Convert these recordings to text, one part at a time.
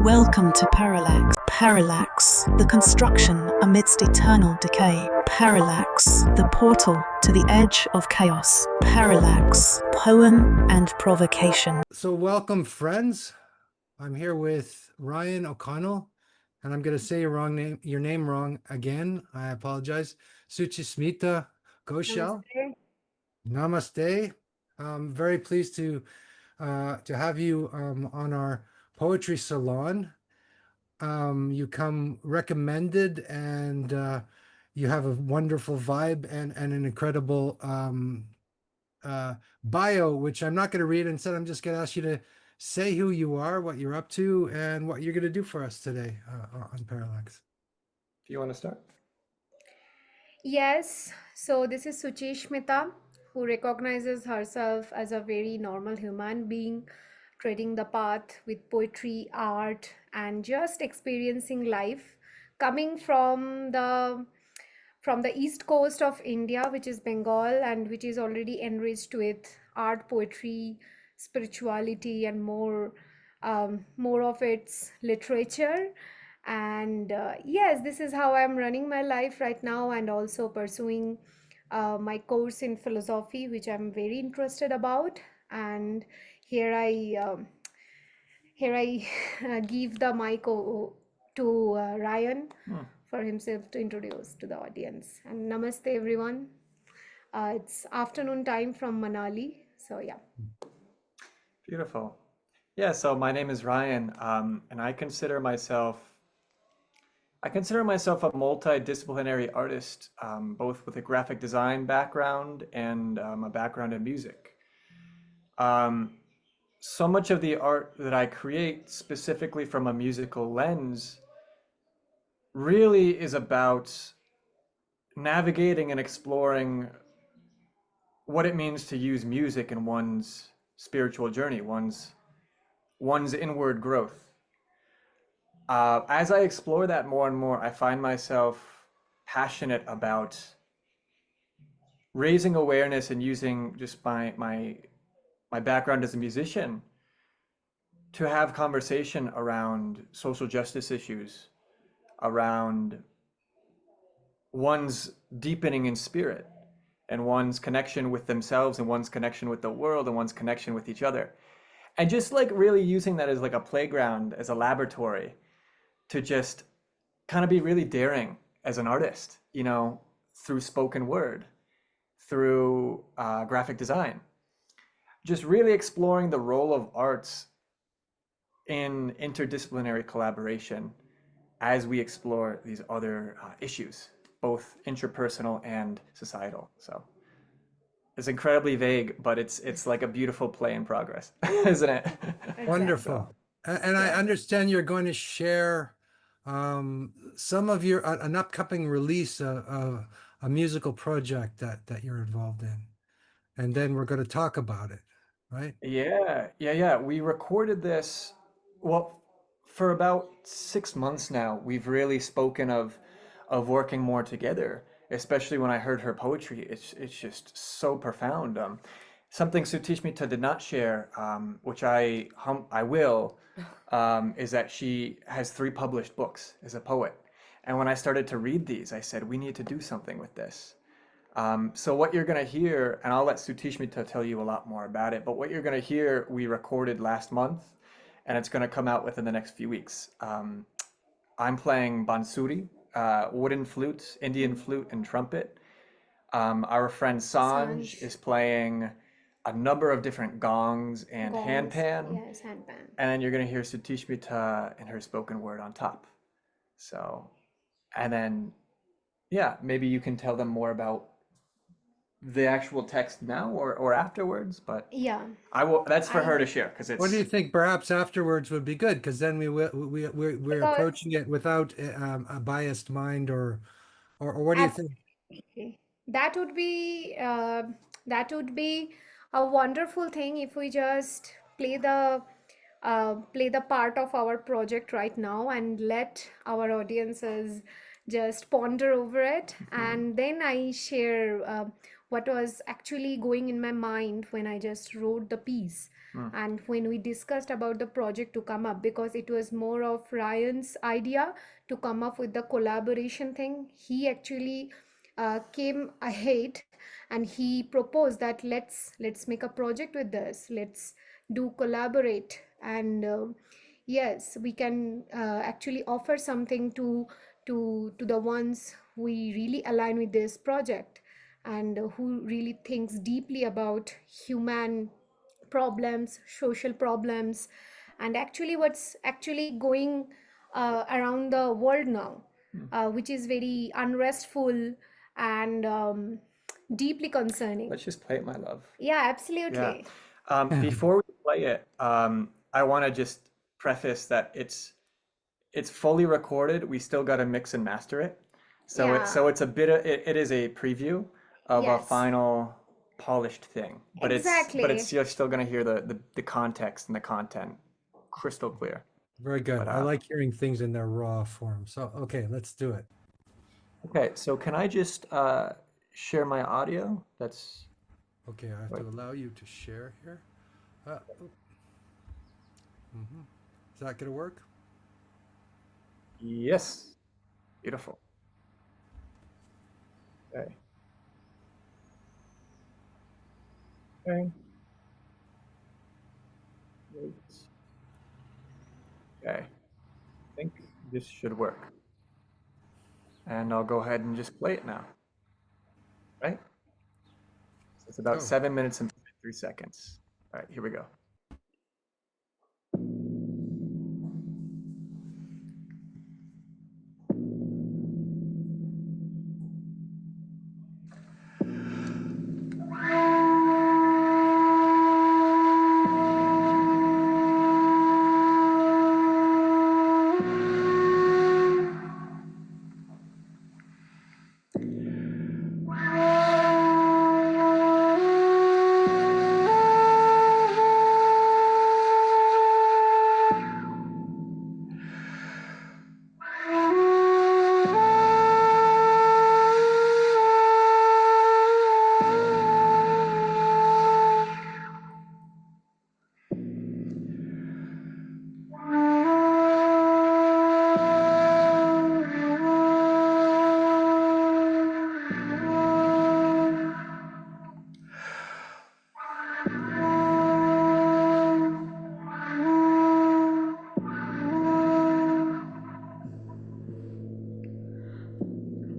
Welcome to Parallax. Parallax, the construction amidst eternal decay. Parallax, the portal to the edge of chaos. Parallax, poem and provocation. So welcome, friends. I'm here with Ryan O'Connell, and I'm going to say your name wrong again. I apologize. Suchismita Ghoshal. Namaste. Namaste. I'm very pleased to have you on our poetry salon. You come recommended, and you have a wonderful vibe and an incredible bio, which I'm not going to read. Instead, I'm just going to ask you to say who you are, what you're up to, and what you're going to do for us today on Parallax. Do you want to start? Yes, so this is Suchismita, who recognizes herself as a very normal human being, treading the path with poetry, art, and just experiencing life, coming from the east coast of India, which is Bengal, and which is already enriched with art, poetry, spirituality, and more of its literature. And yes, this is how I'm running my life right now, and also pursuing my course in philosophy, which I'm very interested about. And here I give the mic to Ryan for himself to introduce to the audience. And namaste, everyone. It's afternoon time from Manali. So yeah. Beautiful. Yeah, so my name is Ryan, and I consider myself a multidisciplinary artist, both with a graphic design background and a background in music. So much of the art that I create, specifically from a musical lens, really is about navigating and exploring what it means to use music in one's spiritual journey, one's inward growth. As I explore that more and more, I find myself passionate about raising awareness and using just my background as a musician to have conversation around social justice issues, around one's deepening in spirit and one's connection with themselves and one's connection with the world and one's connection with each other. And just like really using that as like a playground, as a laboratory, to just kind of be really daring as an artist, you know, through spoken word, through graphic design, just really exploring the role of arts in interdisciplinary collaboration as we explore these other issues, both interpersonal and societal. So it's incredibly vague, but it's like a beautiful play in progress, isn't it? Wonderful. And I understand you're going to share some of your an upcoming release of a musical project that you're involved in, and then we're going to talk about it, right? Yeah. We recorded this, well, for about 6 months now. We've really spoken of working more together, especially when I heard her poetry. It's just so profound. Something Suchismita did not share, which I will, is that she has 3 published books as a poet. And when I started to read these, I said, we need to do something with this. So what you're going to hear, and I'll let Suchismita tell you a lot more about it, but what you're going to hear, we recorded last month, and it's going to come out within the next few weeks. I'm playing bansuri, wooden flute, Indian flute, and trumpet. Our friend Sanj is playing a number of different gongs and handpan. Yes, handpan. And then you're going to hear Suchismita and her spoken word on top. So, and then, yeah, maybe you can tell them more about the actual text now or afterwards, but Yeah. I will. That's for her to share because it's. What do you think? Perhaps afterwards would be good, because then we're approaching it without a biased mind, or what do you think? Absolutely. That would be a wonderful thing if we just play the part of our project right now and let our audiences just ponder over it, and then I share what was actually going in my mind when I just wrote the piece. And when we discussed about the project to come up, because it was more of Ryan's idea to come up with the collaboration thing, he actually came ahead and he proposed that let's make a project with this, let's do collaborate, and yes, we can actually offer something to the ones we really align with this project, and who really thinks deeply about human problems, social problems, and actually what's actually going around the world now, which is very unrestful and deeply concerning. Let's just play it, my love. Yeah, absolutely. Before we play it, I want to just preface that it's fully recorded. We still got to mix and master it. So it's a bit of, it is a preview of a final polished thing. But it's you're still going to hear the context and the content crystal clear. Very good. I like hearing things in their raw form. So, okay, let's do it. Okay, so can I just share my audio? That's okay. I have to allow you to share here. Is that going to work? Yes. Beautiful. Okay. Okay. Wait. Okay. I think this should work. And I'll go ahead and just play it now. Right? So it's about 7 minutes and 3 seconds. All right, here we go.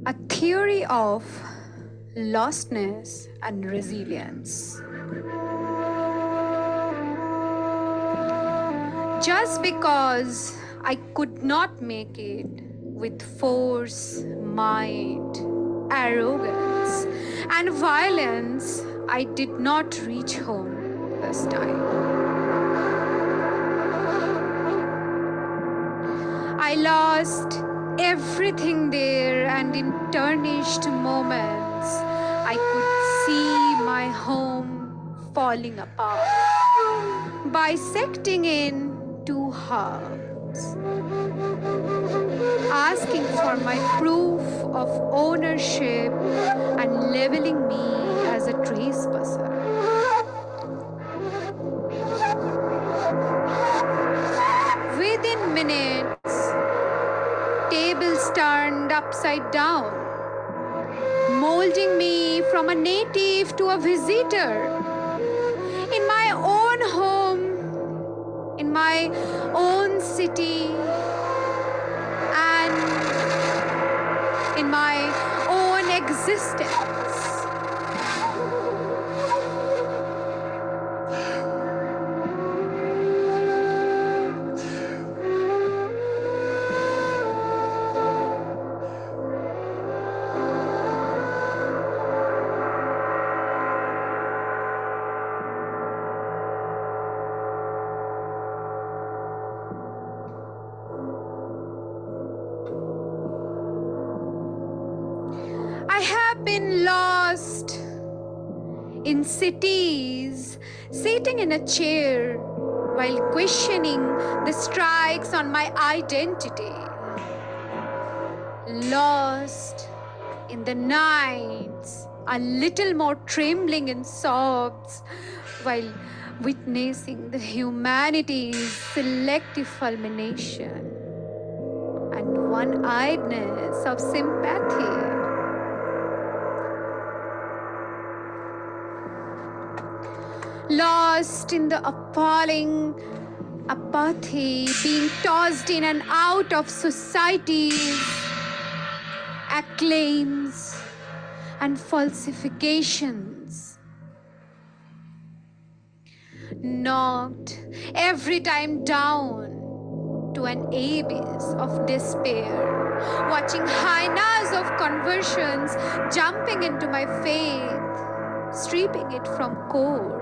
A theory of lostness and resilience. Just because I could not make it with force, might, arrogance, and violence, I did not reach home this time. I lost everything there, and in tarnished moments, I could see my home falling apart, bisecting in two halves, asking for my proof of ownership and labeling me as a trespasser. Within minutes, tables turned upside down, molding me from a native to a visitor. In my own home, in my own city, and in my own existence. I have been lost in cities, sitting in a chair while questioning the strikes on my identity. Lost in the nights, a little more trembling in sobs, while witnessing the humanity's selective fulmination and one-eyedness of sympathy. Lost in the appalling apathy, being tossed in and out of society's acclaims and falsifications, knocked every time down to an abyss of despair, watching hyenas of conversions jumping into my faith, stripping it from core.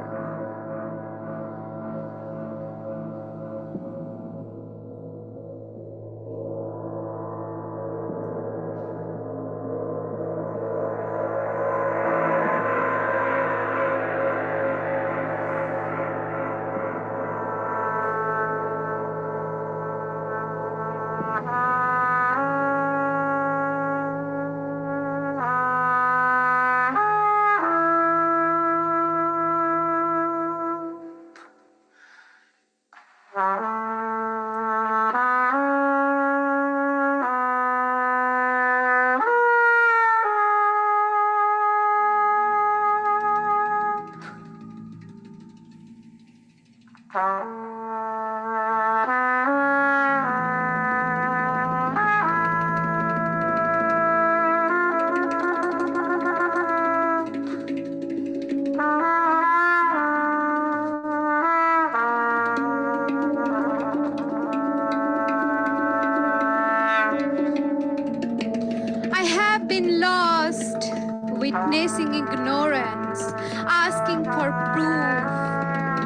Witnessing ignorance, asking for proof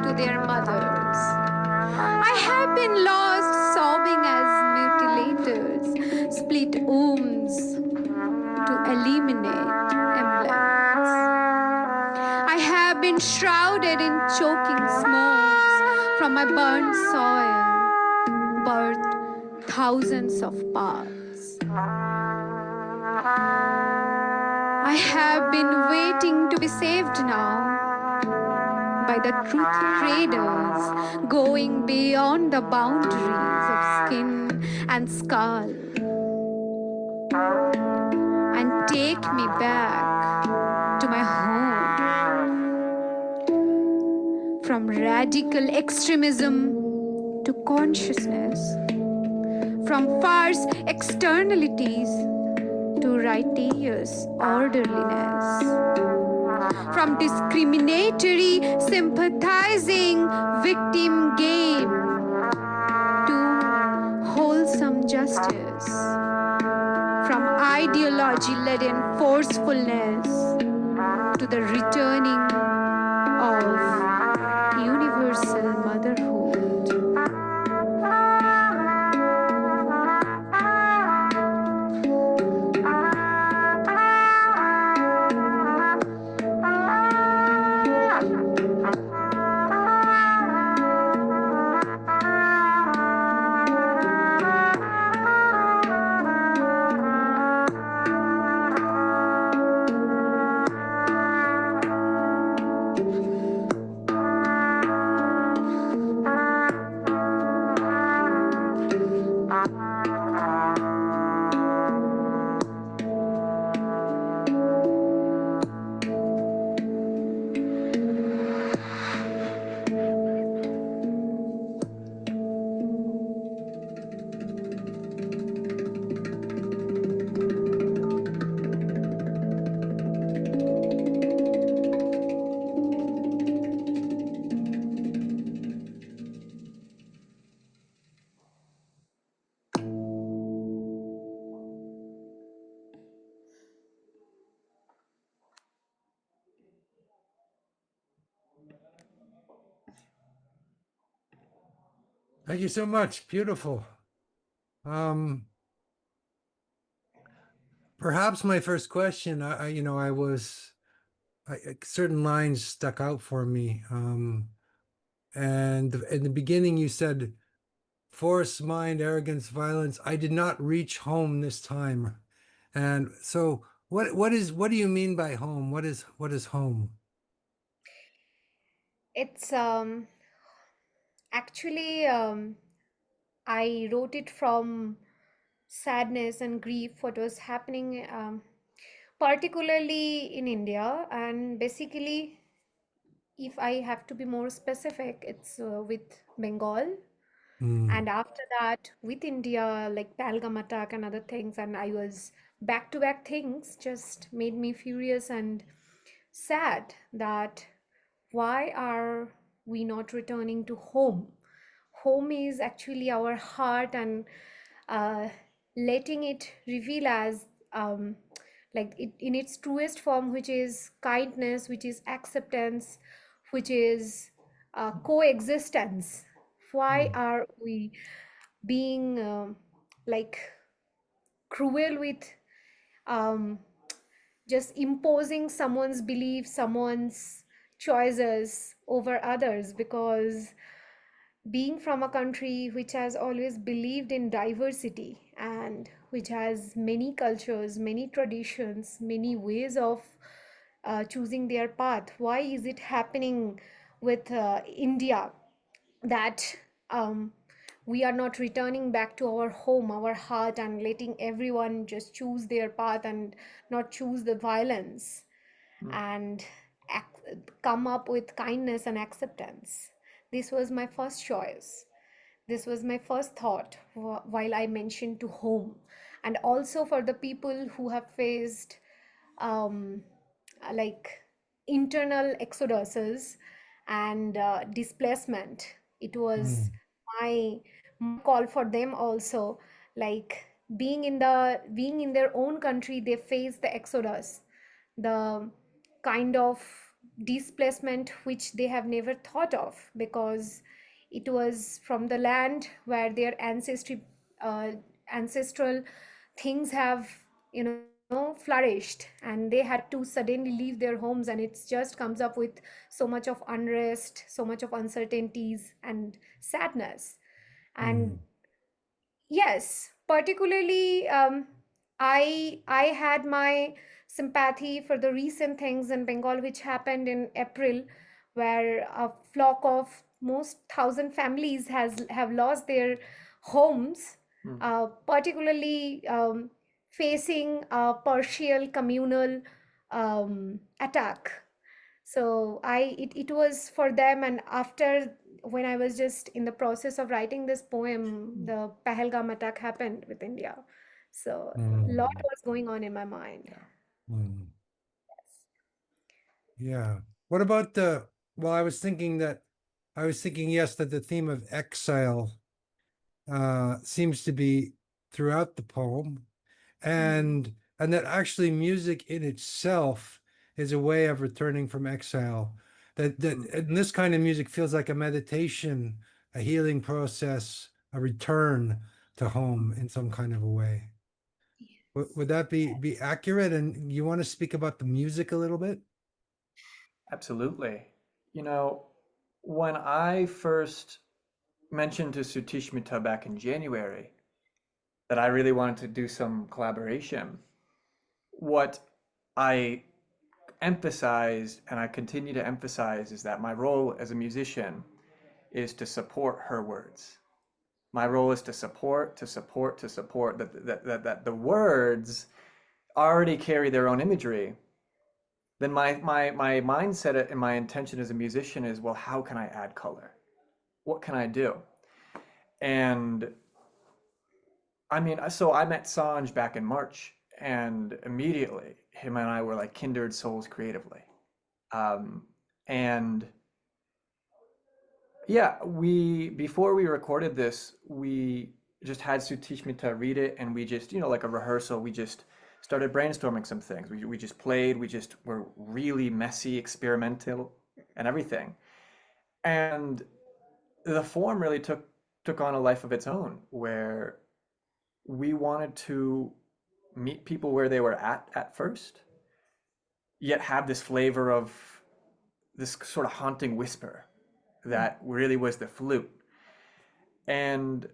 to their mothers. I have been lost, sobbing as mutilators split wombs to eliminate emblems. I have been shrouded in choking smokes from my burnt soil, birthed thousands of paths. I have been waiting to be saved now by the truth traders, going beyond the boundaries of skin and skull, and take me back to my home, from radical extremism to consciousness, from farce externalities to righteous orderliness, from discriminatory sympathizing victim game to wholesome justice, from ideology-laden forcefulness to the returning of universal motherhood. Thank you so much. Beautiful. Perhaps my first question, certain lines stuck out for me. And in the beginning, you said, force, mind, arrogance, violence. I did not reach home this time. And so what do you mean by home? What is home? It's actually I wrote it from sadness and grief, what was happening, particularly in India. And basically, if I have to be more specific, it's with Bengal. Mm, And after that, with India, like Pahalgam attack and other things, and I was back to back things just made me furious and sad that why are we not returning to home? Home is actually our heart, and uh, letting it reveal as like it in its truest form, which is kindness, which is acceptance, which is coexistence. Why mm, are we being like cruel with um, just imposing someone's belief, someone's choices over others? Because being from a country which has always believed in diversity and which has many cultures, many traditions, many ways of choosing their path, why is it happening with India that um, we are not returning back to our home, our heart, and letting everyone just choose their path and not choose the violence Mm. and come up with kindness and acceptance? This was my first choice. This was my first thought while I mentioned to home. And also for the people who have faced um, like internal exoduses and displacement, it was mm, my call for them also. Like being in their own country, they face the exodus, the kind of displacement which they have never thought of, because it was from the land where their ancestral things have, flourished, and they had to suddenly leave their homes, and it just comes up with so much of unrest, so much of uncertainties and sadness. And mm, yes, particularly, I had my sympathy for the recent things in Bengal, which happened in April, where a flock of most thousand families has have lost their homes, Mm. particularly facing a partial communal attack. So it was for them. And after, when I was just in the process of writing this poem, the Pahalgam attack happened with India. So a lot mm, was going on in my mind. Yeah. mm. Yeah. What about the, well, I was thinking, yes, that the theme of exile seems to be throughout the poem, Mm. and that actually music in itself is a way of returning from exile. That Mm. and this kind of music feels like a meditation, a healing process, a return to home in some kind of a way. Would that be accurate? And you want to speak about the music a little bit? Absolutely. You know, when I first mentioned to Suchismita back in January that I really wanted to do some collaboration, what I emphasized and I continue to emphasize is that my role as a musician is to support her words. My role is to support, to support, to support, that the words already carry their own imagery. Then my mindset and my intention as a musician is, well, how can I add color? What can I do? And I mean, so I met Sanj back in March, and immediately him and I were like kindred souls creatively. Um, and yeah, we before we recorded this, we just had Sutishmita read it, and we just, like a rehearsal, we just started brainstorming some things. We just played, we just were really messy, experimental, and everything. And the form really took on a life of its own, where we wanted to meet people where they were at first, yet have this flavor of this sort of haunting whisper that really was the flute. And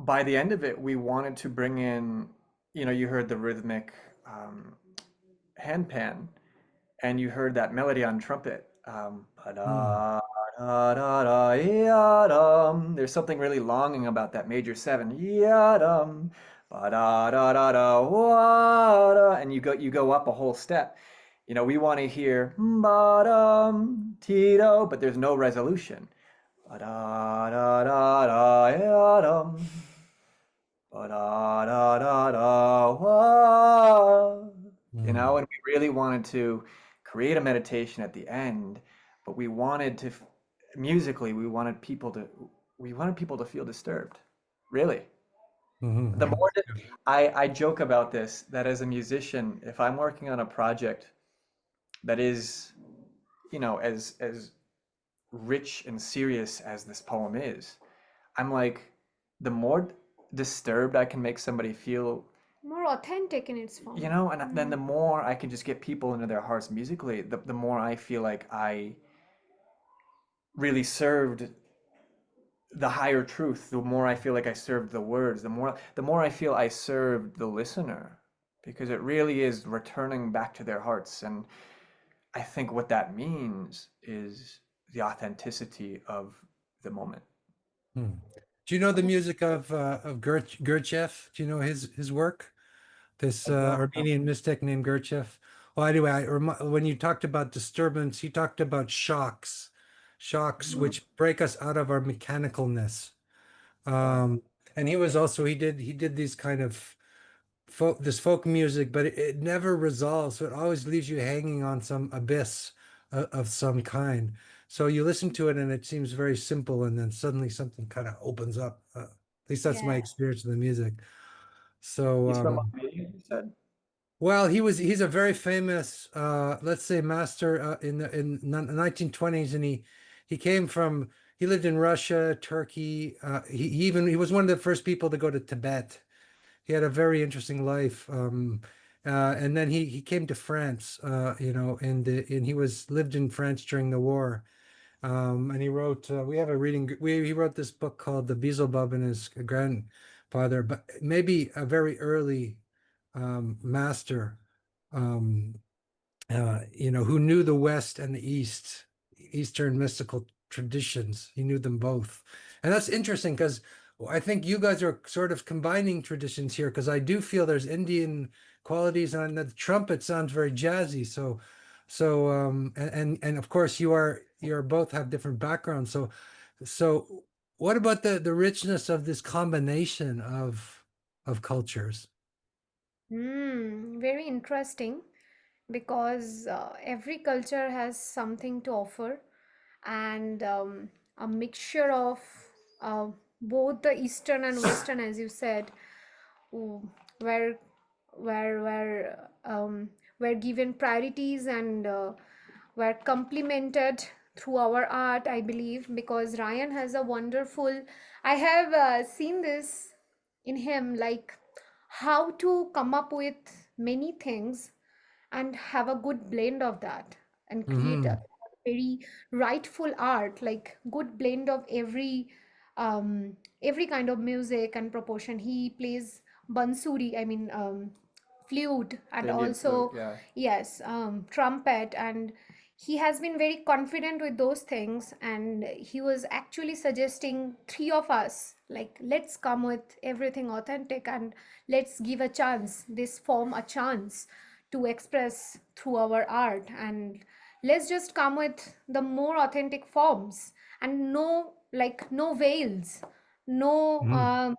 by the end of it, we wanted to bring in, you heard the rhythmic handpan, and you heard that melody on trumpet. Mm, Da, da, da, ya, dum. There's something really longing about that major seven. Ya, dum. Ba, da, da, da, da, wa, da. And you go up a whole step. We want to hear ba, dum, tito, but there's no resolution. Ba, da, da, da, da, ya, dum. Ba, da, da, da, da, wa. And we really wanted to create a meditation at the end, but we wanted to musically we wanted people to feel disturbed, really. The Mhm. more that I joke about this, that as a musician, if I'm working on a project that is, as rich and serious as this poem is, I'm like, the more disturbed I can make somebody feel, More authentic in its form. and then the more I can just get people into their hearts musically, the more I feel like I really served the higher truth, the more I feel like I served the words, the more I feel I served the listener, because it really is returning back to their hearts. And I think what that means is the authenticity of the moment. Hmm. Do you know the music of Gurdjieff? Do you know his work? This I don't know. Armenian mystic named Gurdjieff. Well, anyway, when you talked about disturbance, he talked about shocks which break us out of our mechanicalness. Yeah. Um, and he did these kind of folk music, but it never resolves. So it always leaves you hanging on some abyss of some kind. So you listen to it and it seems very simple, and then suddenly something kind of opens up. At least that's my Yeah. experience of the music. So, He's from Armenia, you said? well, he's a very famous, let's say, master in 1920s, and he came from he lived in Russia, Turkey. He was one of the first people to go to Tibet. He had a very interesting life. And then he came to France, and he lived in France during the war. And he wrote, we have a reading, he wrote this book called The Beelzebub and His Grandfather, but maybe a very early master, um, who knew the West and the East, Eastern mystical traditions. He knew them both. And that's interesting because I think you guys are sort of combining traditions here, because I do feel there's Indian qualities, and the trumpet sounds very jazzy. And of course you're both have different backgrounds. So what about the richness of this combination of cultures? Very interesting, because every culture has something to offer, and a mixture of uh, both the Eastern and Western, as you said, w- were were given priorities, and were complemented through our art, I believe, because Ryan has a wonderful. I have seen this in him, like how to come up with many things and have a good blend of that and create a Hmm. very rightful art, like good blend of every kind of music and proportion. He plays bansuri, I mean, flute, and The Indian flute, also, yeah. yes, trumpet, and he has been very confident with those things, and he was actually suggesting three of us, like, let's come with everything authentic, and let's give a chance, this form a chance to express through our art, and let's just come with the more authentic forms, and no, like, no veils, no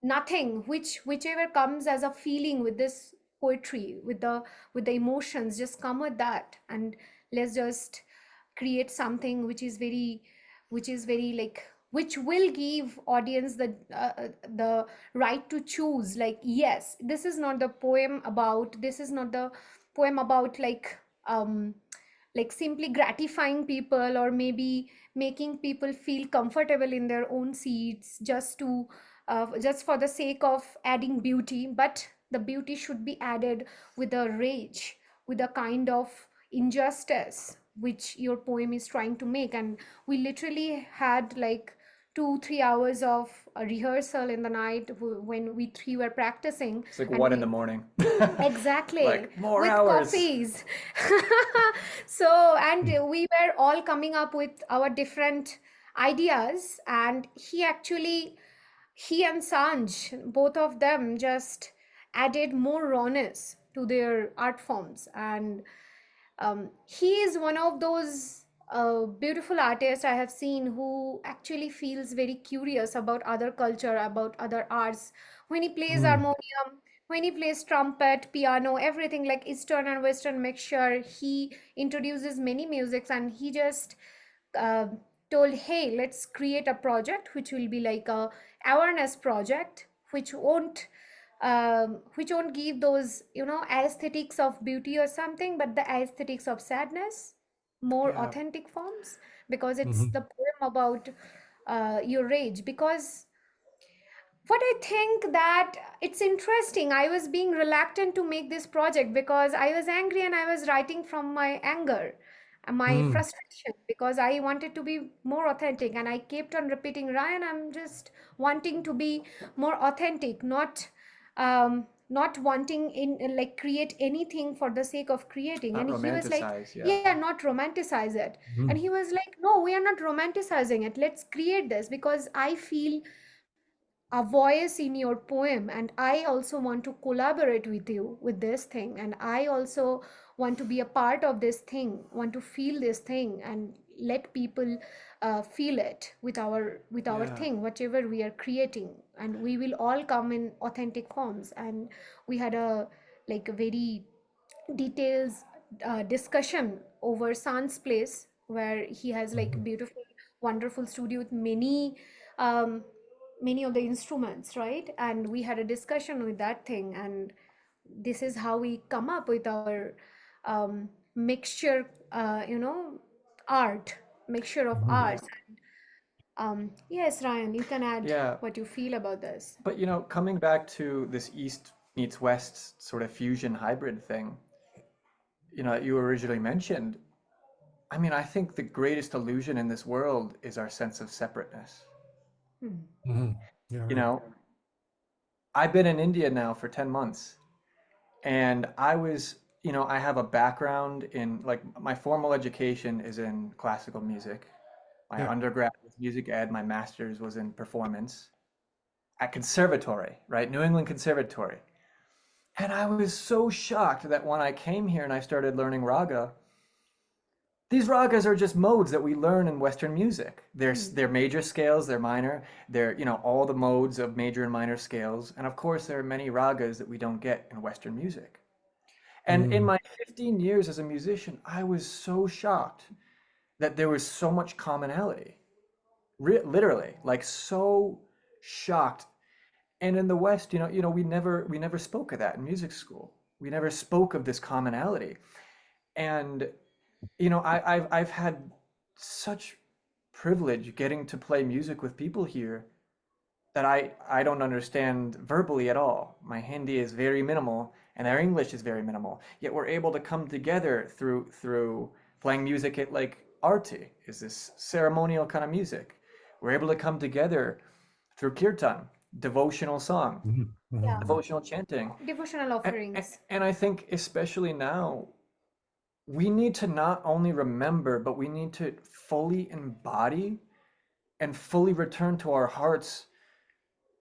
nothing, whichever comes as a feeling with this poetry, with the emotions, just come with that, and let's just create something which is very like, which will give audience the right to choose, like, yes, this is not the poem about, like simply gratifying people, or maybe making people feel comfortable in their own seats, just for the sake of adding beauty, but the beauty should be added with a rage, with a kind of injustice which your poem is trying to make. And we literally had like 2-3 hours of a rehearsal in the night when we three were practicing. It's like And 1 in we, the morning. exactly, Like, more with hours. coffees. So, and we were all coming up with our different ideas, and he and Sanj, both of them just added more rawness to their art forms. And he is one of those beautiful artists I have seen who actually feels very curious about other culture, about other arts. When he plays harmonium, when he plays trumpet, piano, everything like Eastern and Western mixture, he introduces many musics, and he just uh, told, hey, let's create a project which will be like a awareness project, which won't give those, aesthetics of beauty or something, but the aesthetics of sadness, more Yeah. authentic forms, because it's the poem about your rage. Because what I think that it's interesting, I was being reluctant to make this project because I was angry and I was writing from my anger and my frustration, because I wanted to be more authentic, and I kept on repeating, Ryan, I'm just wanting to be more authentic, not wanting in like create anything for the sake of creating. Not And he was like, romanticize, yeah. yeah, not romanticize it. And he was like, no, we are not romanticizing it, let's create this, because I feel a voice in your poem, and I also want to collaborate with you with this thing, and I also want to be a part of this thing, want to feel this thing, and let people feel it with our Yeah. thing, whatever we are creating, and we will all come in authentic forms. And we had a like a very details discussion over San's place, where he has like beautiful, wonderful studio with um, many of the instruments, right? And we had a discussion with that thing, and this is how we come up with our mixture, art, mixture of arts. Yes, Ryan, you can add Yeah. what you feel about this. But coming back to this East meets West sort of fusion hybrid thing, that you originally mentioned, I mean, I think the greatest illusion in this world is our sense of separateness. Yeah, You right. know, I've been in India now for 10 months, and I have a background in, like, my formal education is in classical music. My Yeah. undergrad was music ed, my master's was in performance at conservatory, right? New England Conservatory. And I was so shocked that when I came here and I started learning raga, these ragas are just modes that we learn in Western music. They're major scales, they're minor, they're, all the modes of major and minor scales. And of course, there are many ragas that we don't get in Western music. And in my 15 years as a musician, I was so shocked that there was so much commonality. Literally, like, so shocked. And in the West, we never spoke of that in music school. We never spoke of this commonality. And I've had such privilege getting to play music with people here that I don't understand verbally at all. My Hindi is very minimal, and their English is very minimal. Yet we're able to come together through playing music at, like, arti is this ceremonial kind of music. We're able to come together through kirtan, devotional song, Yeah, devotional chanting. devotional offerings. And I think especially now, we need to not only remember, but we need to fully embody and fully return to our hearts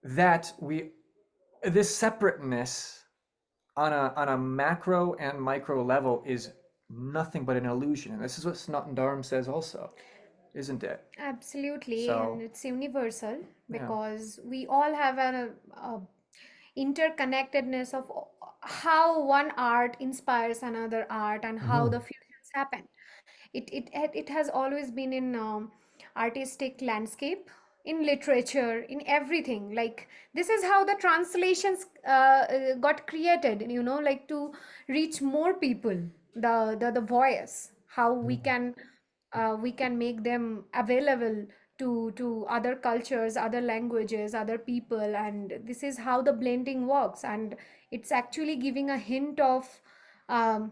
that this separateness on a macro and micro level is nothing but an illusion. And this is what Snottendarm says also, isn't it? Absolutely, and So, it's universal, yeah. because we all have a interconnectedness of how one art inspires another art, and how the fusions happen. It has always been in artistic landscape, in literature, in everything. Like, this is how the translations got created, like to reach more people, the voice, how we can make them available to other cultures, other languages, other people. And this is how the blending works, and it's actually giving a hint of um,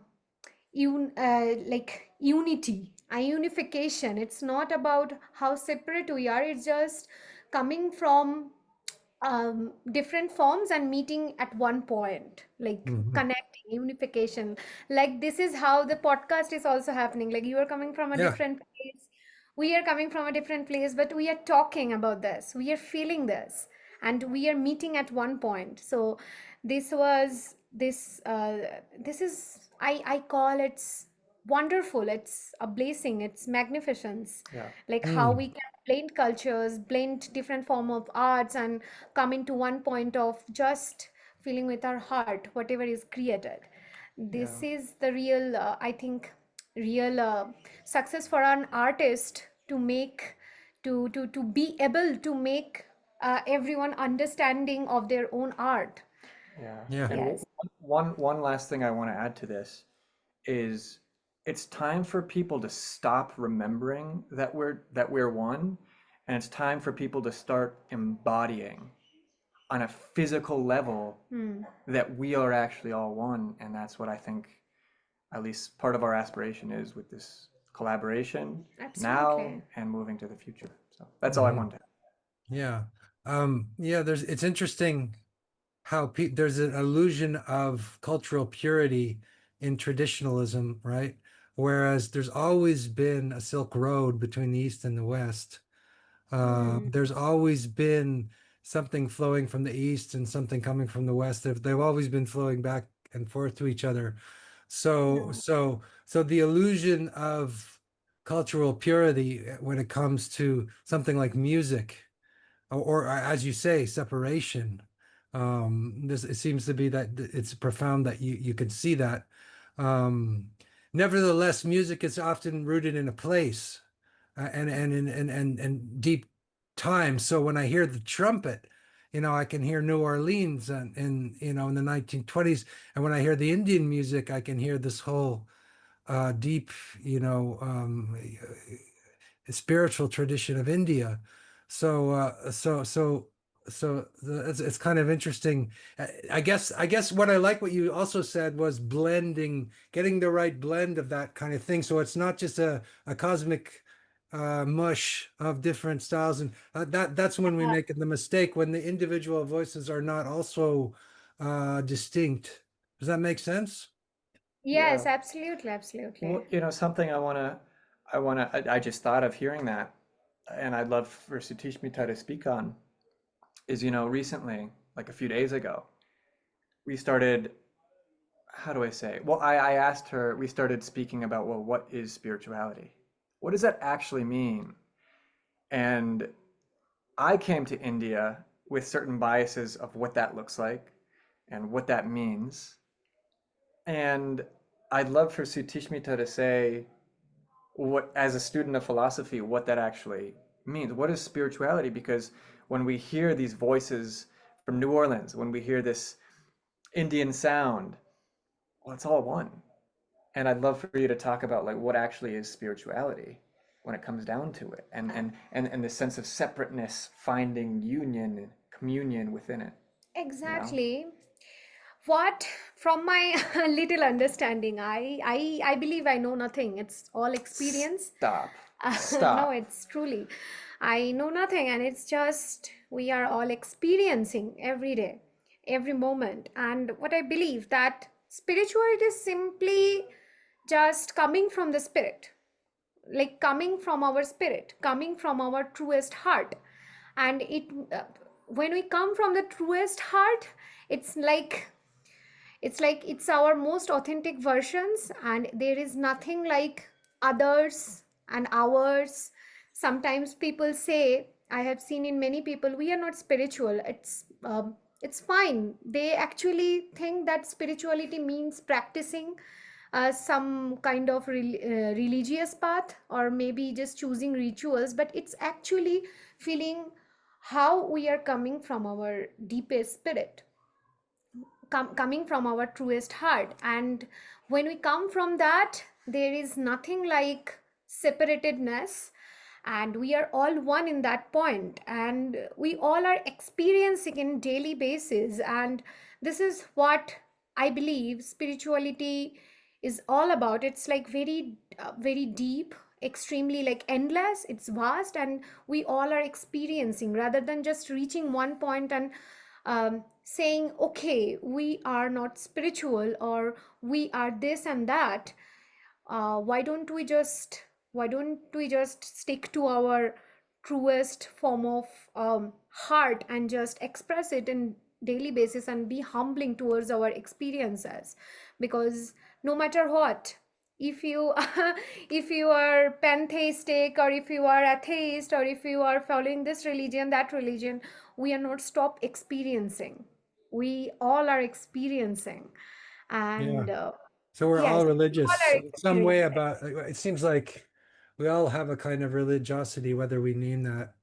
like unity, a unification. It's not about how separate we are, it's just coming from different forms and meeting at one point, like connecting, unification. Like this is how the podcast is also happening. Like you are coming from a Yeah. different place, we are coming from a different place, but we are talking about this, we are feeling this, and we are meeting at one point. So this was this is, I call it's wonderful, it's a blessing, it's magnificence. Yeah. Like how we can blend cultures, blend different form of arts, and come into one point of just feeling with our heart whatever is created. This is the real I think real success for an artist, to make, to be able to make everyone understanding of their own art. Yeah. Yeah. And Yes. one last thing I want to add to this is it's time for people to stop remembering that we're one, and it's time for people to start embodying on a physical level that we are actually all one. And that's what I think at least part of our aspiration is with this collaboration now Absolutely. and moving to the future. So that's all I wanted to. Yeah. Yeah, it's interesting how there's an illusion of cultural purity in traditionalism, right? Whereas there's always been a Silk Road between the East and the West. There's always been something flowing from the East and something coming from the West. They've always been flowing back and forth to each other. So the illusion of cultural purity when it comes to something like music, or as you say, separation. It seems to be that it's profound that you can see that. Um, Nevertheless, music is often rooted in a place and deep time. So when I hear the trumpet, I can hear New Orleans in the 1920s, and when I hear the Indian music, I can hear this whole deep, spiritual tradition of India. It's kind of interesting. I guess what I like what you also said was blending, getting the right blend of that kind of thing. So it's not just a cosmic mush of different styles, and that's when we make the mistake, when the individual voices are not also distinct. Does that make sense? Yes, Yeah. absolutely, absolutely. Well, something I just thought of hearing that, and I'd love for Suchismita to speak on, is, recently, like a few days ago, we started, how do I say? Well, I asked her, we started speaking about, well, what is spirituality? What does that actually mean? And I came to India with certain biases of what that looks like and what that means. And I'd love for Sutishmita to say, what, as a student of philosophy, what that actually means. What is spirituality? Because when we hear these voices from New Orleans, when we hear this Indian sound, well, it's all one. And I'd love for you to talk about like what actually is spirituality when it comes down to it, and the sense of separateness, finding union and communion within it. Exactly. What, from my little understanding, I believe I know nothing. It's all experience. Stop. No, Stop. it's truly, I know nothing, and it's just we are all experiencing every day, every moment. And what I believe that spirituality is simply just coming from the spirit, like coming from our spirit, coming from our truest heart. And when we come from the truest heart, it's like it's our most authentic versions, and there is nothing like others and ours. Sometimes people say, I have seen in many people, we are not spiritual. It's fine. They actually think that spirituality means practicing some kind of religious path, or maybe just choosing rituals, but it's actually feeling how we are coming from our deepest spirit, coming from our truest heart. And when we come from that, there is nothing like separatedness, and we are all one in that point, and we all are experiencing in daily basis. And this is what I believe spirituality is all about. It's like very very deep, extremely like endless, it's vast, and we all are experiencing, rather than just reaching one point and saying, okay, we are not spiritual, or we are this and that. Why don't we just stick to our truest form of heart and just express it in daily basis and be humbling towards our experiences? Because no matter what, if you if you are pantheistic, or if you are atheist, or if you are following this religion, that religion, we are not stop experiencing. We all are experiencing. Yeah. And So we're yes, all we all religious are in some way experiencing. about, it seems like we all have a kind of religiosity, whether we name that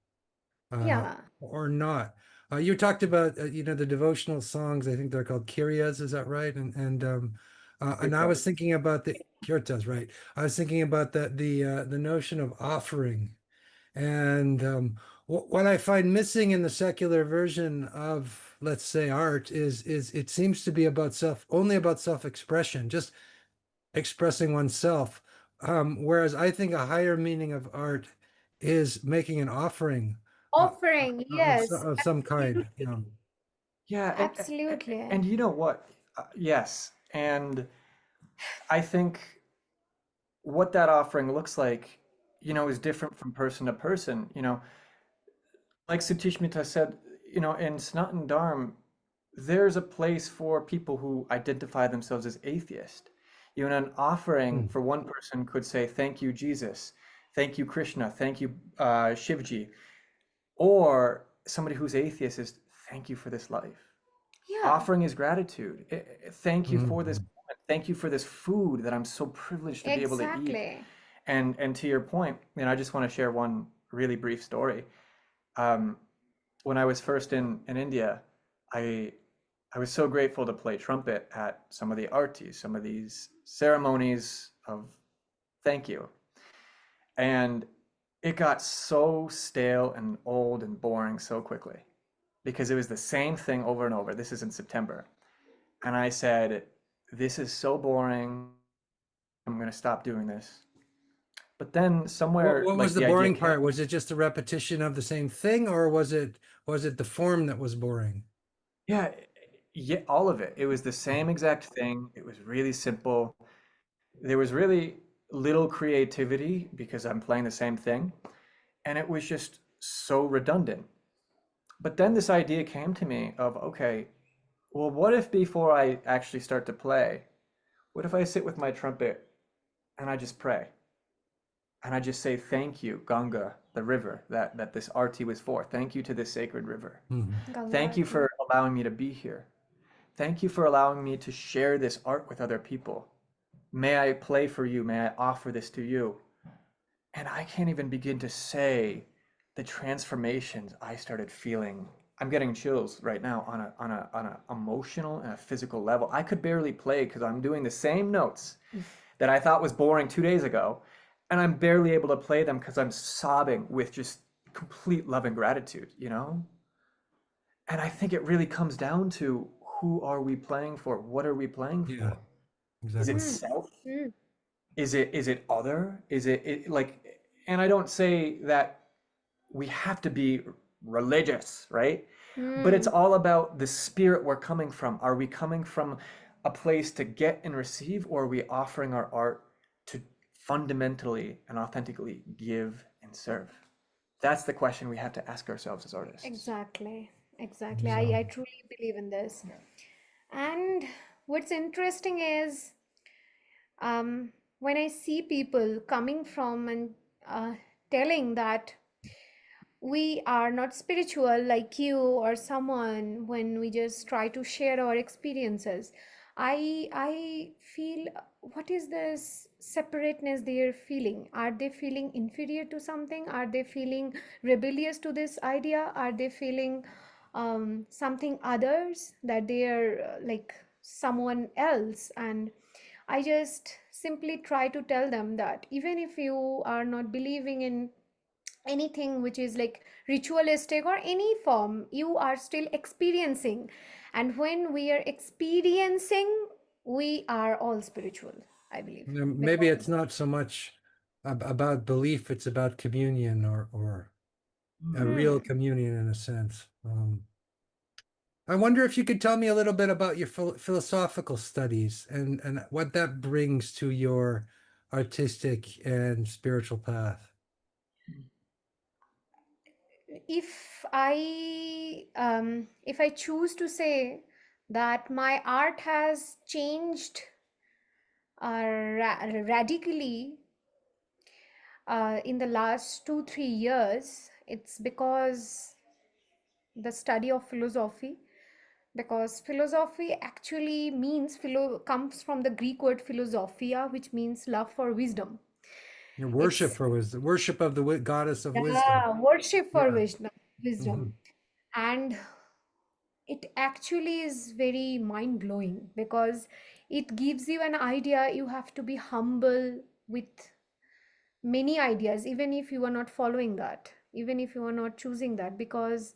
Yeah. or not. You talked about the devotional songs. I think they're called Kyrias. Is that right? And I was thinking about the kirtas, right? I was thinking about the notion of offering, and what I find missing in the secular version of, let's say, art is it seems to be about only about self-expression, just expressing oneself. Whereas I think a higher meaning of art is making an offering Offering, yes, of some kind. absolutely. Yeah, and Absolutely. you know what? Yes, and I think what that offering looks like, is different from person to person. Like Suchismita said, in Sanatan Dharma, there's a place for people who identify themselves as atheist. An offering Mm. for one person could say, "Thank you, Jesus. Thank you, Krishna. Thank you, Shivji." Or somebody who's atheist is, "Thank you for this life." Yeah, Offering is gratitude. Thank you for this Mhm. moment. Thank you for this food that I'm so privileged to be able to eat. exactly. And to your point, I just want to share one really brief story. Um, when I was first in India, I I was so grateful to play trumpet at some of the artis, some of these ceremonies of thank you. And it got so stale and old and boring so quickly because it was the same thing over and over. This is in September. And I said, this is so boring. I'm going to stop doing this. But then somewhere What was like the the idea boring came. part? Was it just a repetition of the same thing, or was it the form that was boring? Yeah, yeah, all of it. It was the same exact thing. It was really simple. There was really little creativity because I'm playing the same thing, and it was just so redundant. But then this idea came to me of, okay, well, what if before I actually start to play, what if I sit with my trumpet and I just pray? And I just say, thank you, Ganga, the river that this arti was for. Thank you to this sacred river. Mhm. Thank you Gangarti. for allowing me to be here. Thank you for allowing me to share this art with other people. May I play for you? May I offer this to you? And I can't even begin to say the transformations I started feeling. I'm getting chills right now on a emotional and a physical level. I could barely play because I'm doing the same notes that I thought was boring 2 days ago, and I'm barely able to play them because I'm sobbing with just complete love and gratitude. And I think it really comes down to, who are we playing for? What are we playing Yeah, for? Is it exactly. Mm, self? mm, Is it other? Like, and I don't say that we have to be religious, right? But it's mm. all about the spirit we're coming from. Are we coming from a place to get and receive, or are we offering our art to fundamentally and authentically give and serve? That's the question we have to ask ourselves as artists. Exactly. Exactly. So I truly believe in this. And what's interesting is when I see people coming from and uh, telling that we are not spiritual like you or someone, when we just try to share our experiences, I feel, what is this separateness they are feeling? Are they feeling inferior to something? Are they feeling rebellious to this idea? Are they feeling something others, that they are like someone else? And I just simply try to tell them that even if you are not believing in anything which is like ritualistic or any form, you are still experiencing. And when we are experiencing, we are all spiritual, I believe. maybe Because it's not so much about belief. It's about communion, or a real communion in a sense. I wonder if you could tell me a little bit about your philosophical studies and what that brings to your artistic and spiritual path. If I choose to say that my art has changed radically in the last 2-3 years, it's because the study of philosophy, because philosophy actually means comes from the Greek word philosophia, which means love for wisdom. Your worship It's for wisdom, worship of the goddess of wisdom. worship for Yeah. wisdom. And it actually is very mind blowing because it gives you an idea. You have to be humble with many ideas, even if you are not following that, even if you are not choosing that, because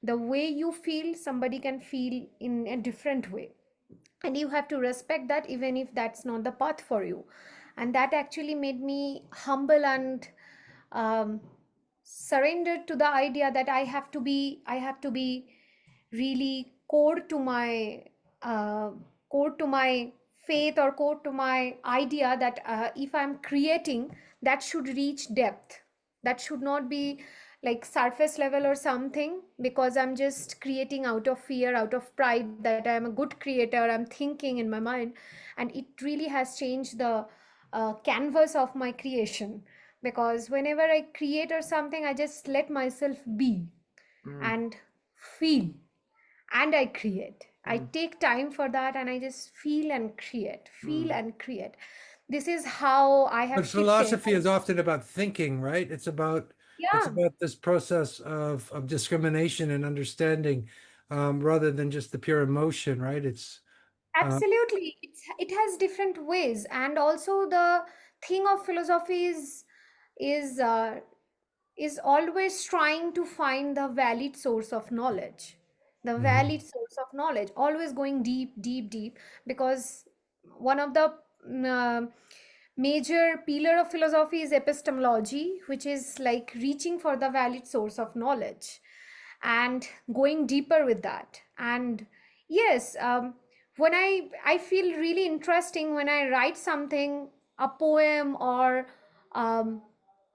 the way you feel, somebody can feel in a different way, and you have to respect that even if that's not the path for you. And that actually made me humble and um, surrendered to the idea that I have to be really core to my faith, or core to my idea that if I'm creating, that should reach depth, that should not be like surface level or something, because I'm just creating out of fear, out of pride that I'm a good creator, I'm thinking in my mind. And it really has changed the canvas of my creation, because whenever I create or something, I just let myself be and feel, and I create. I take time for that, and I just feel and create, feel and create. This is how I have But shifted. philosophy is often about thinking, right? It's Yeah, about this process of discrimination and understanding, rather than just the pure emotion, right? It's absolutely. It has different ways, and also the thing of philosophy is uh, is always trying to find the valid source of knowledge, the Mhm. valid source of knowledge, always going deep, deep, deep, because one of the mm, uh, major pillar of philosophy is epistemology, which is like reaching for the valid source of knowledge and going deeper with that. And yes, when I feel really interesting when I write something, a poem, or um,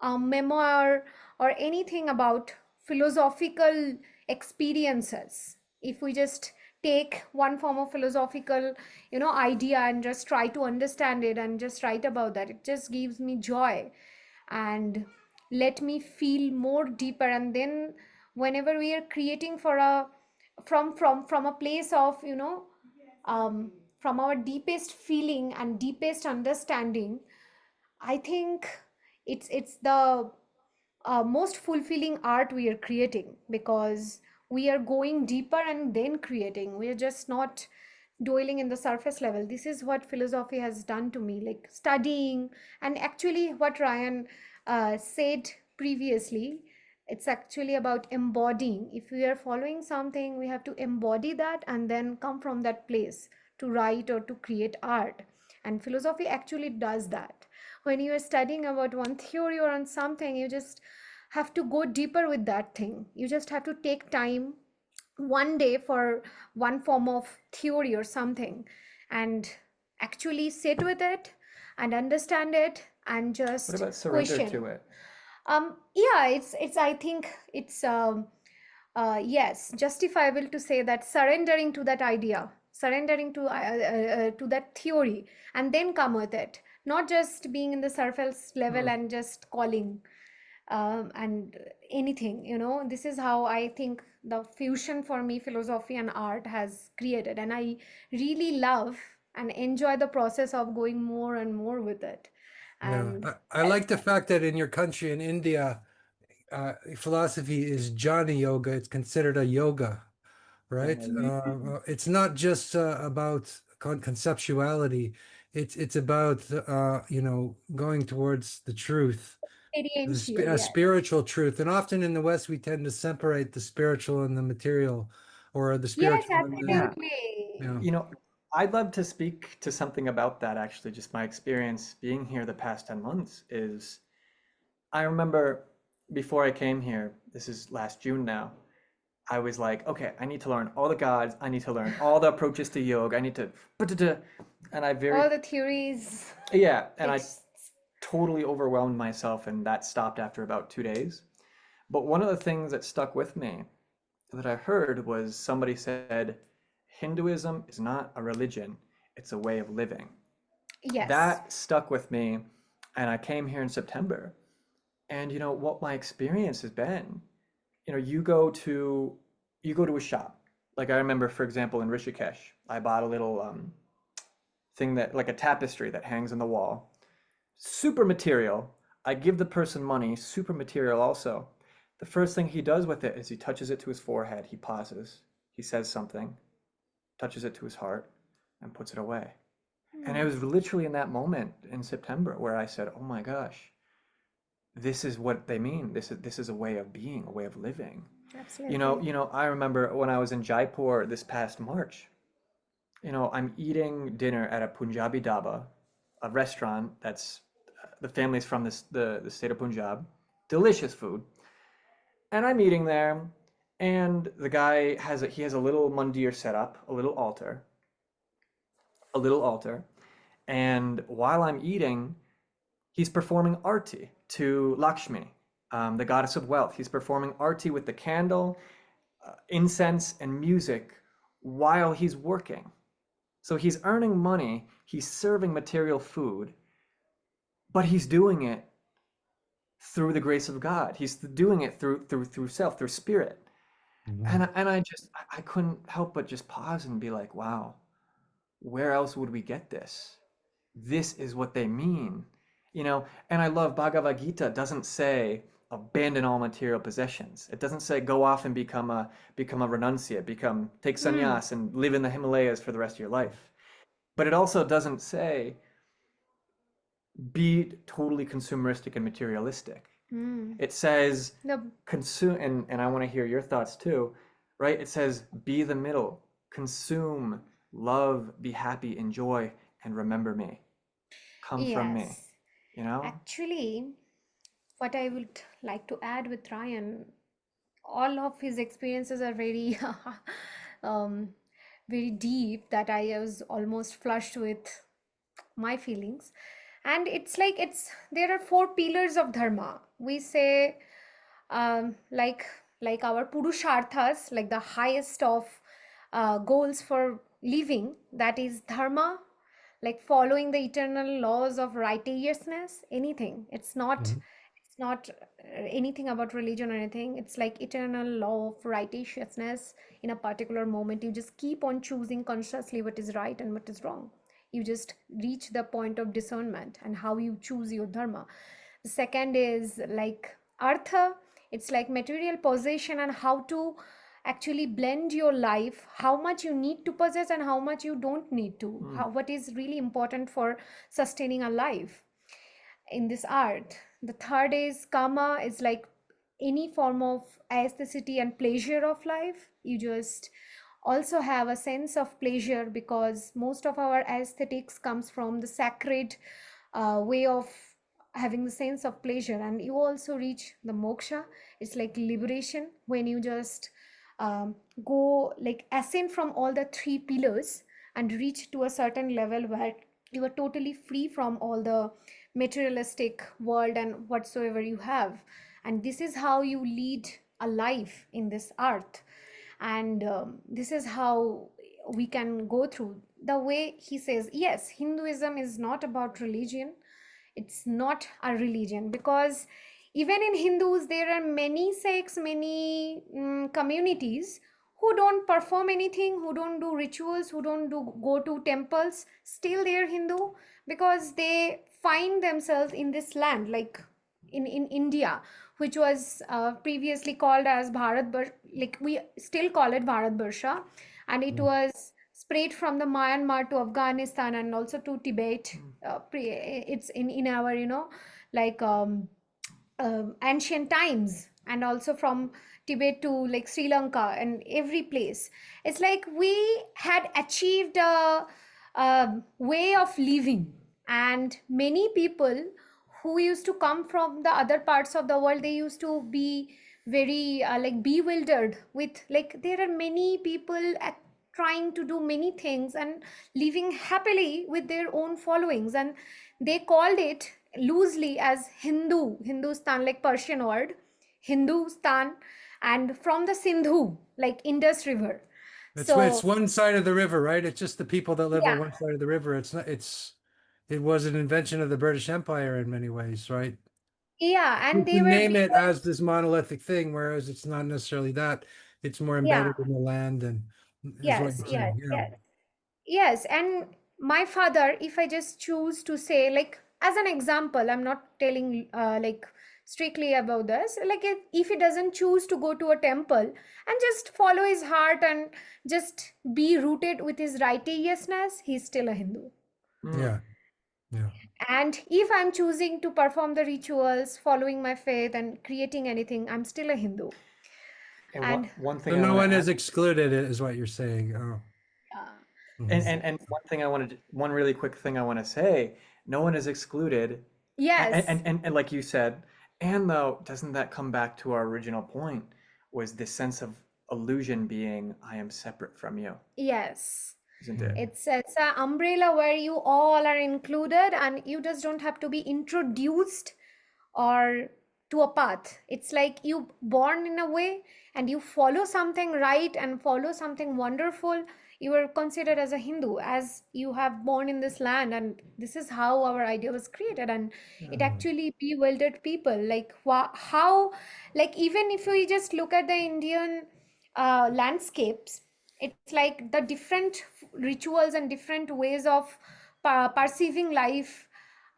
a memoir, or anything about philosophical experiences. If we just take one form of philosophical idea and just try to understand it and just write about that, it just gives me joy and let me feel more deeper. And then whenever we are creating for a from a place of um, from our deepest feeling and deepest understanding, I think it's the most fulfilling art we are creating, because we are going deeper and then creating. We are just not dwelling in the surface level. This is what philosophy has done to me, like studying. And actually what Ryan said previously, it's actually about embodying. If we are following something, we have to embody that and then come from that place to write or to create art. And philosophy actually does that. When you are studying about one theory or on something, you just have to go deeper with that thing. You just have to take time one day for one form of theory or something, and actually sit with it and understand it and What just about surrender question. to it? Yeah, it's I think it's yes, justifiable to say that surrendering to that idea, surrendering to that theory, and then come with it, not just being in the surface level and just calling and anything. This is how I think the fusion for me, philosophy and art, has created, and I really love and enjoy the process of going more and more with it. Yeah. And I like the fact that in your country, in India, philosophy is jnana yoga. It's considered a yoga, right? It's not just about conceptuality. It's about going towards the truth, experiential, a yes. spiritual truth. And often in the West, we tend to separate the spiritual and the material, or the Yes, spiritual and the Yeah, absolutely. yeah. you know, I'd love to speak to something about that actually. Just my experience being here the past 10 months is I remember before I came here, this is last June now, I was like, okay, I need to learn all the gods. I need to learn all the approaches to yoga. I need to, and I very, All the theories. yeah, and I It's, totally overwhelmed myself, and that stopped after about 2 days. But one of the things that stuck with me that I heard was somebody said, Hinduism is not a religion, it's a way of living. yes. That stuck with me, and I came here in September. And you know what my experience has been, you know, you go to a shop. Like I remember, for example, in Rishikesh, I bought a little thing that like a tapestry that hangs on the wall. Super material. I give the person money, super material also. The first thing he does with it is he touches it to his forehead, he pauses, he says something, touches it to his heart, and puts it away. And it was literally in that moment in September where I said, "Oh my gosh, this is what they mean. This is a way of being, a way of living." Absolutely. I remember when I was in Jaipur this past March, I'm eating dinner at a Punjabi dhaba, a restaurant that's the family's from the state of Punjab. Delicious food. And I'm eating there, and the guy has a little mandir set up, a little altar, and while I'm eating, he's performing arti to Lakshmi, the goddess of wealth. He's performing arti with the candle, incense, and music while he's working. So he's earning money, he's serving material food, but he's doing it through the grace of God. He's doing it through self, through spirit. And I couldn't help but just pause and be like, wow, where else would we get this? This is what they mean. And I love Bhagavad Gita doesn't say abandon all material possessions. It doesn't say go off and become a renunciate, take sannyas and live in the Himalayas for the rest of your life. But it also doesn't say be totally consumeristic and materialistic. It says consume, and I want to hear your thoughts too, right? It says be the middle, consume, love, be happy, enjoy, and remember me. Come from me. Yes. Actually, what I would like to add with Ryan, all of his experiences are very very deep that I was almost flushed with my feelings. And it's like there are 4 pillars of dharma. We say like our purusharthas, like the highest of goals for living, that is dharma, like following the eternal laws of righteousness. Anything, it's not anything about religion or anything. It's like eternal law of righteousness. In a particular moment, you just keep on choosing consciously what is right and what is wrong. You just reach the point of discernment and how you choose your dharma. The second is like artha. It's like material possession and how to actually blend your life, how much you need to possess and how much you don't need to, what is really important for sustaining a life in this art. The third is kama, is like any form of aestheticity and pleasure of life. You just also have a sense of pleasure because most of our aesthetics comes from the sacred way of having the sense of pleasure. And you also reach the moksha. It's like liberation when you just go like ascend from all the 3 pillars and reach to a certain level where you are totally free from all the materialistic world and whatsoever you have. And this is how you lead a life in this earth. And this is how we can go through the way he says. Yes, Hinduism is not about religion. It's not a religion, because even in Hindus there are many sects, many communities who don't perform anything, who don't do rituals, who don't go to temples. Still they are Hindu because they find themselves in this land, like in India, which was previously called as Bharat, like we still call it Bharat Barsha, and it was spread from the Myanmar to Afghanistan and also to Tibet. It's in our like ancient times, and also from Tibet to like Sri Lanka and every place. It's like we had achieved a way of living, and many people who used to come from the other parts of the world, they used to be very like bewildered with like there are many people trying to do many things and living happily with their own followings, and they called it loosely as Hindustan, like Persian word Hindustan, and from the Sindhu, like Indus River. It's So one side of the river, right? It's just the people that live on yeah, one side of the river. It's not. It was an invention of the British Empire in many ways, right? yeah, and We they were name it people, as this monolithic thing, whereas it's not necessarily that. It's more yeah, embedded in the land, and is what yes, you're yes, saying. Yeah. yes. Yes, and my father, if I just choose to say, like, as an example, I'm not telling like strictly about this, like, if he doesn't choose to go to a temple and just follow his heart and just be rooted with his righteousness, he's still a Hindu. Yeah. Yeah. And if I'm choosing to perform the rituals, following my faith and creating anything, I'm still a Hindu. And And one So thing I no want one to is add, excluded, is what you're saying. Oh. Mhm. and one thing I wanted, one really quick thing I want to say, no one is excluded, yes, and like you said, and though, doesn't that come back to our original point, was this sense of illusion being, I am separate from you, yes. isn't it? It's an umbrella where you all are included, and you just don't have to be introduced or to a path. It's like you born in a way and you follow something right and follow something wonderful. You are considered as a Hindu, as you have born in this land, and this is how our idea was created. And it actually bewildered people. Like how, like even if we just look at the Indian landscapes, it's like the different rituals and different ways of perceiving life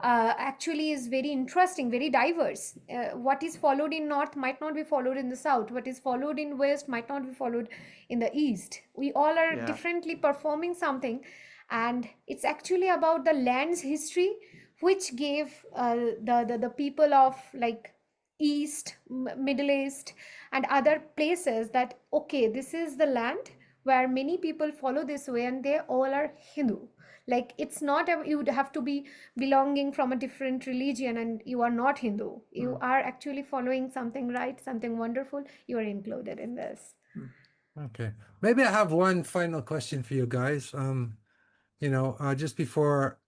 actually is very interesting, very diverse. What is followed in north might not be followed in the south. What is followed in west might not be followed in the east. We all are Yeah. differently performing something, and it's actually about the land's history, which gave the people of like east, middle east, and other places that okay, this is the land where many people follow this way, and they all are Hindu. Like it's not you would have to be belonging from a different religion and you are not Hindu. You are actually following something right, something wonderful. You are included in this. Okay. Maybe I have one final question for you guys. Just before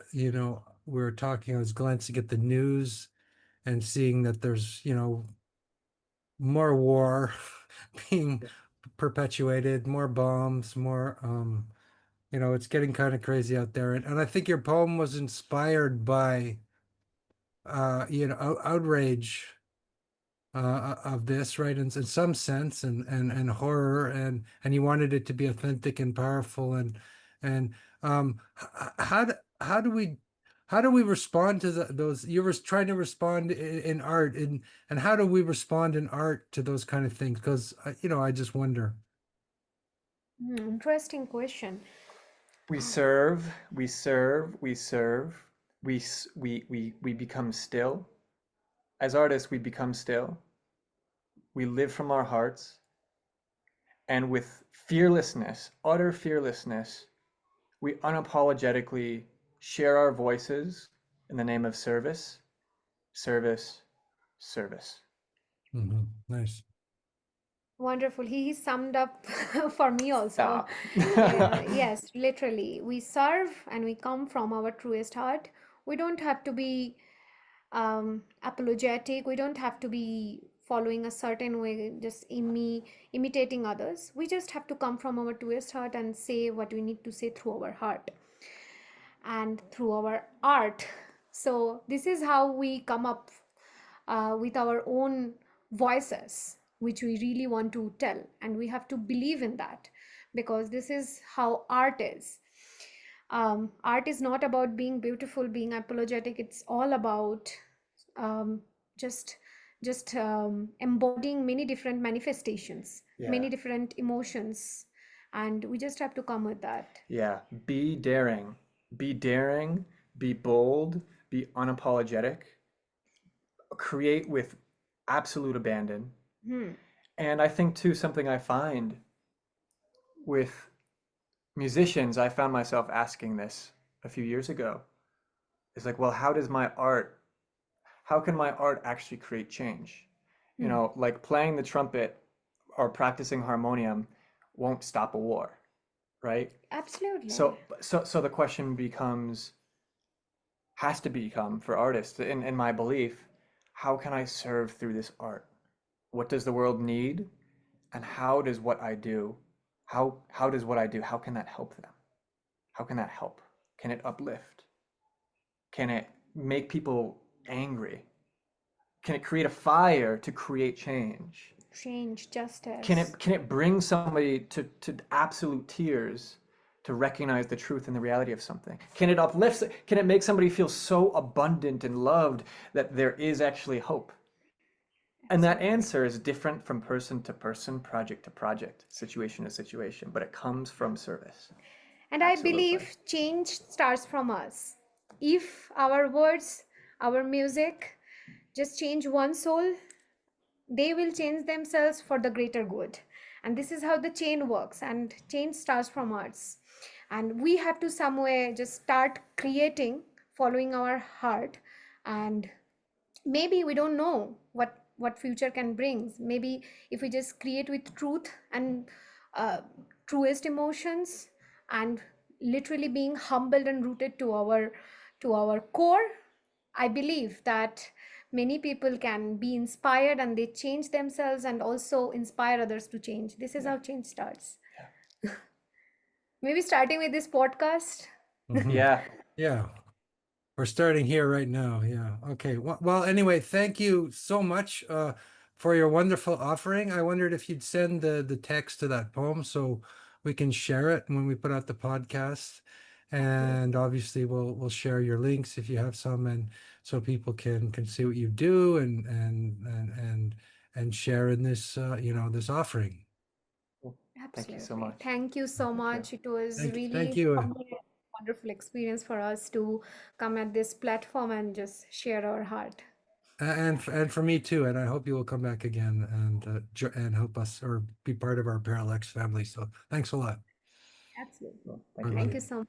we were talking, I was glancing at the news and seeing that there's, more war being perpetuated, more bombs, more it's getting kind of crazy out there. And I think your poem was inspired by outrage of this, right? In some sense, and horror, and you wanted it to be authentic and powerful, and how do we respond to those? You were trying to respond in art, and how do we respond in art to those kind of things? Because I just wonder. Interesting question. We serve, we serve, we serve. We become still. As artists, we become still. We live from our hearts. And with fearlessness, utter fearlessness, we unapologetically share our voices in the name of service, service, service. Nice. Wonderful. He summed up for me also. Stop. Yes, literally. We serve and we come from our truest heart. We don't have to be apologetic. We don't have to be following a certain way, just imitating others. We just have to come from our truest heart and say what we need to say through our heart and through our art. So this is how we come up with our own voices, which we really want to tell, and we have to believe in that, because this is how art is. Art is not about being beautiful, being apologetic. It's all about um, just embodying many different manifestations, many Yeah. different emotions, and we just have to come with that. Yeah. Be daring. Be daring. Be bold. Be unapologetic. Create with absolute abandon. And I think too, something I find with musicians, I found myself asking this a few years ago. It's like, well, how can my art actually create change? You know, like playing the trumpet or practicing harmonium won't stop a war, right? Absolutely. So the question has to become for artists, in my belief, how can I serve through this art? What does the world need? And how does what I do, how does what I do, how can that help them? How can that help? Can it uplift? Can it make people angry? Can it create a fire to create change? Change, justice. Can it bring somebody to absolute tears to recognize the truth and the reality of something? Can it uplift? Can it make somebody feel so abundant and loved that there is actually hope? And that answer is different from person to person, project to project, situation to situation, but it comes from service. And I believe change starts from us. If our words, our music just change one soul, they will change themselves for the greater good. And this is how the chain works, and change starts from us. And we have to somewhere just start creating, following our heart. And maybe we don't know what future can bring. Maybe if we just create with truth and truest emotions, and literally being humbled and rooted to our core, I believe that many people can be inspired and they change themselves and also inspire others to change. This is how change starts. Maybe starting with this podcast. Yeah. Yeah. We're starting here right now. Yeah. Okay. Well, anyway, thank you so much for your wonderful offering. I wondered if you'd send the text to that poem so we can share it when we put out the podcast. And obviously we'll share your links if you have some, and so people can see what you do and share in this this offering. Thank you so Absolutely. much. Thank you so much. It was Thank really you. humbling and wonderful experience for us to come at this platform and just share our heart. And for me too. And I hope you will come back again and help us or be part of our Parallax family. So thanks a lot. Absolutely. Thank I you. love Thank it. you so much.